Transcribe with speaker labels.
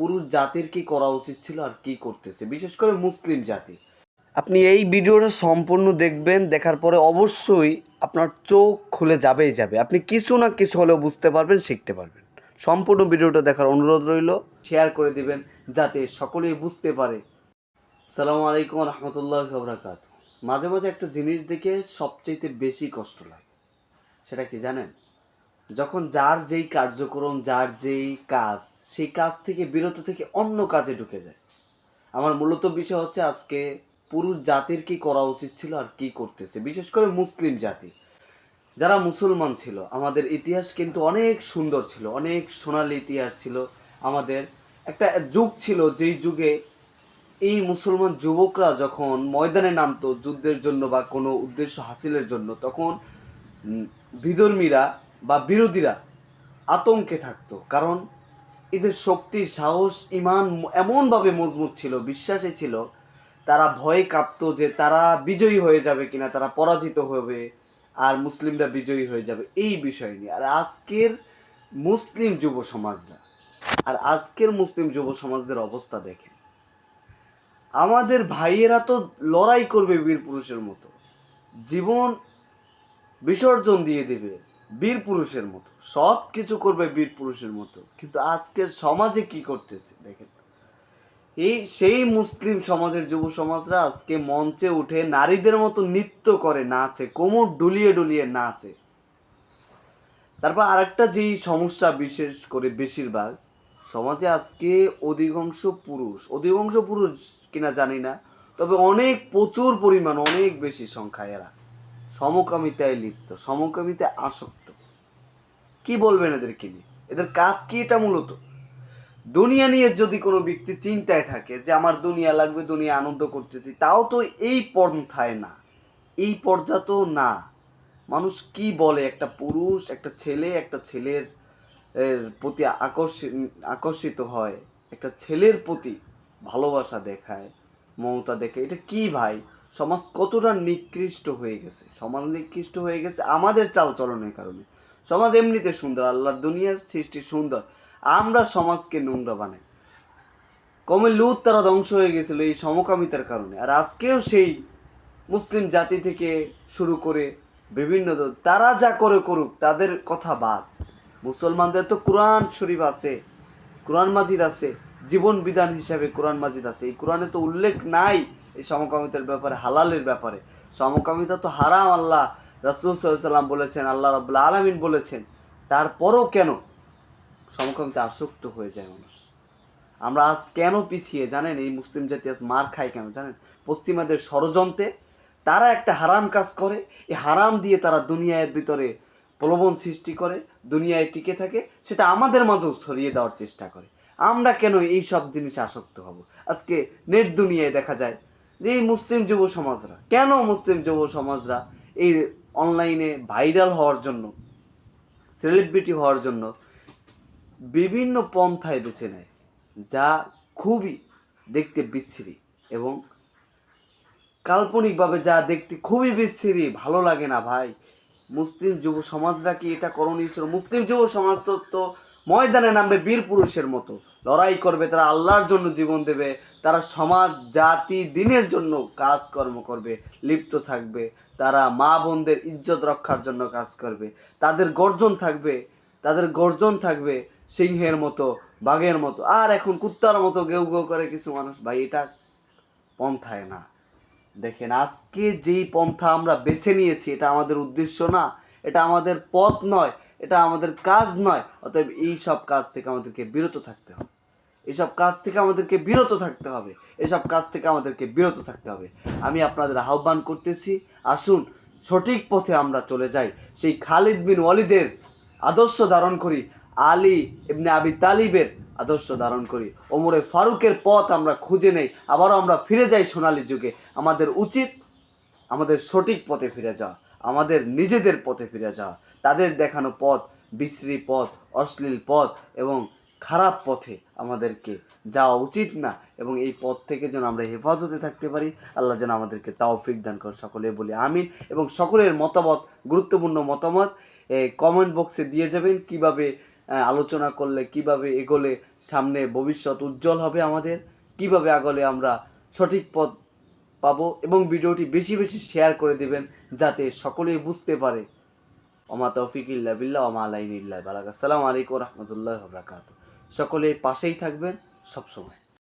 Speaker 1: পুরুষ জাতির কি করা উচিত ছিল আর কি করতেছে, বিশেষ করে মুসলিম জাতি। আপনি এই ভিডিওটা সম্পূর্ণ দেখবেন, দেখার পরে অবশ্যই আপনার চোখ খুলে যাবেই যাবে। আপনি কিছু না কিছু হলেও বুঝতে পারবেন, শিখতে পারবেন। সম্পূর্ণ ভিডিওটা দেখার অনুরোধ রইল, শেয়ার করে দিবেন যাতে সকলেই বুঝতে পারে। আসসালামু আলাইকুম রহমতুল্লাহ বরকাত। মাঝে মাঝে একটা জিনিস দেখে সবচেয়ে বেশি কষ্ট লাগে, সেটা কি জানেন? যখন যার যেই কার্যক্রম, যার যেই কাজ, সেই কাজ থেকে বিরত থেকে অন্য কাজে ঢুকে যায়। আমার মূলত বিষয় হচ্ছে আজকে পুরুষ জাতির কি করা উচিত ছিল আর কি করতেছে, বিশেষ করে মুসলিম জাতি যারা মুসলমান ছিল। আমাদের ইতিহাস কিন্তু অনেক সুন্দর ছিল, অনেক সোনালী ইতিহাস ছিল। আমাদের একটা যুগ ছিল, যেই যুগে এই মুসলমান যুবকরা যখন ময়দানে নামতো যুদ্ধের জন্য বা কোনো উদ্দেশ্য হাসিলের জন্য, তখন বিধর্মীরা বা বিরোধীরা আতঙ্কে থাকতো। কারণ এদের শক্তি, সাহস, ইমান এমনভাবে মজবুত ছিল, বিশ্বাসে ছিল, তারা ভয়ে কাঁপতো যে তারা বিজয়ী হয়ে যাবে কিনা, তারা পরাজিত হবে আর মুসলিমরা বিজয়ী হয়ে যাবে, এই বিষয় নিয়ে। আর আজকের মুসলিম যুব সমাজদের অবস্থা দেখেন। আমাদের ভাইয়েরা তো লড়াই করবে বীর পুরুষের মতো, জীবন বিসর্জন দিয়ে দেবে বীর পুরুষের মতো, সব কিছু করবে বীর পুরুষের মতো। কিন্তু আজকের সমাজে কি করতেছে দেখেন। সেই মুসলিম সমাজের যুব সমাজরা আজকে মঞ্চে উঠে নারীদের মতো নৃত্য করে, নাচে, কোমর ডুলিয়ে ডুলিয়ে নাচে। তারপর আরেকটা যেই সমস্যা, বিশেষ করে বেশিরভাগ সমাজে আজকে অধিকাংশ পুরুষ কিনা জানি না, তবে অনেক প্রচুর পরিমাণ, অনেক বেশি সংখ্যায় এরা সমকামিতায় লিপ্ত, সমকামিতায় আসক্ত। কি বলবেন এদেরকে নিয়ে? এদের কাজ কি এটা? মূলত দুনিয়া নিয়ে যদি কোনো ব্যক্তি চিন্তায় থাকে যে আমার দুনিয়া লাগবে, দুনিয়া আনন্দ করতেছি, তাও তো এই পন্থায় না, এই পর্যায়ে তো না। মানুষ কি বলে, একটা পুরুষ, একটা ছেলের প্রতি আকর্ষিত হয়, একটা ছেলের প্রতি ভালোবাসা দেখায়, মমতা দেখায়, এটা কি ভাই? সমাজ কতটা নিকৃষ্ট হয়ে গেছে, সমাজ নিকৃষ্ট হয়ে গেছে আমাদের চালচলনের কারণে। সমাজ এমনিতে সুন্দর, আল্লাহর দুনিয়ার সৃষ্টি সুন্দর, আমরা সমাজকে নোংরা বানাই। কমে লুত তারা ধ্বংস হয়ে গেছিল এই সমকামিতার কারণে। আর আজকেও সেই মুসলিম জাতি থেকে শুরু করে বিভিন্ন তারা যা করে করুক, তাদের কথা বাদ। মুসলমানদের তো কোরআন শরীফ আছে, কোরআন মাজিদ আছে, জীবন বিধান হিসাবে কোরআন মাজিদ আছে। এই কোরআনে তো উল্লেখ নাই এই সমকামিতার ব্যাপারে, হালালের ব্যাপারে। সমকামিতা তো হারাম, আল্লাহ রাসূল সাল্লাল্লাহু আলাইহি ওয়াসাল্লাম বলেছেন, আল্লাহ রাব্বুল আলামিন বলেছেন। তারপরও কেন সমকামিতা আসক্ত হয়ে যায় মানুষ? আমরা আজ কেন পিছিয়ে জানেন? এই মুসলিম জাতি আজ মার খায় কেন জানেন? পশ্চিমাদের ষড়যন্ত্রে তারা একটা হারাম কাজ করে, এই হারাম দিয়ে তারা দুনিয়ার ভিতরে প্রলোভন সৃষ্টি করে, দুনিয়ায় টিকে থাকে, সেটা আমাদের মাঝেও ছড়িয়ে দেওয়ার চেষ্টা করে। আমরা কেন এই সব জিনিসে আসক্ত হব? আজকে নেট দুনিয়ায় দেখা যায় যে এই মুসলিম যুব সমাজরা এই অনলাইনে ভাইরাল হওয়ার জন্য, সেলিব্রিটি হওয়ার জন্য বিভিন্ন পন্থায় বেছে নেয়, যা খুবই দেখতে বিচ্ছিরি এবং কাল্পনিকভাবে যা দেখতে খুবই বিচ্ছিরি, ভালো লাগে না ভাই। মুসলিম যুব সমাজরা কি এটা করণীয় ছিল? মুসলিম যুব সমাজ তো ময়দানে নামবে বীর পুরুষের মতো, লড়াই করবে, তারা আল্লাহর জন্য জীবন দেবে, তারা সমাজ, জাতি, দিনের জন্য কাজকর্ম করবে, লিপ্ত থাকবে, তারা মা বোনদের ইজ্জত রক্ষার জন্য কাজ করবে। তাদের গর্জন থাকবে সিংহের মতো, বাঘের মতো। আর এখন কুত্তার মতো গেউ গেউ করে কিছু মানুষ। ভাই, এটা পন্থায় না। দেখেন, আজকে যেই পন্থা আমরা বেছে নিয়েছি, এটা আমাদের উদ্দেশ্য না, এটা আমাদের পথ নয়, এটা আমাদের কাজ নয়। অতএব এই সব কাজ থেকে আমাদেরকে বিরত থাকতে হবে, এসব কাজ থেকে আমাদেরকে বিরত থাকতে হবে। আমি আপনাদের আহ্বান করতেছি, আসুন সঠিক পথে আমরা চলে যাই, সেই খালিদ বিন ওয়ালিদের আদর্শ ধারণ করি, আলী ইবনে আবি তালিবের আদর্শ ধারণ করি, ওমরে ফারুকের পথ আমরা খুঁজে নেই, আবারও আমরা ফিরে যাই সোনালী যুগে। আমাদের উচিত আমাদের সঠিক পথে ফিরে যাওয়া, আমাদের নিজেদের পথে ফিরে যাওয়া। তাদের দেখানো পথ বিশ্রী পথ, অশ্লীল পথ এবং খারাপ পথে আমাদেরকে যাওয়া উচিত না। এবং এই পথ থেকে যেন আমরা হেফাজতে থাকতে পারি, আল্লাহ যেন আমাদেরকে তৌফিক দান করে। সকলে বলি আমিন। এবং সকলের মতামত, গুরুত্বপূর্ণ মতামত কমেন্ট বক্সে দিয়ে যাবেন। কিভাবে আলোচনা করলে, কিভাবে এগোলে সামনে ভবিষ্যৎ উজ্জ্বল হবে আমাদের, কিভাবে আগলে আমরা সঠিক পথ পাবো, এবং ভিডিওটি বেশি বেশি শেয়ার করে দিবেন যাতে সকলেই বুঝতে পারে। ওমা তৌফিক ইল্লা বিল্লাহ ওমা আলাইনা ইল্লা বালাগ। আসসালামু আলাইকুম রহমতুল্লাহ বারাকাতুহু। সকলে পাশেই থাকবেন সবসময়।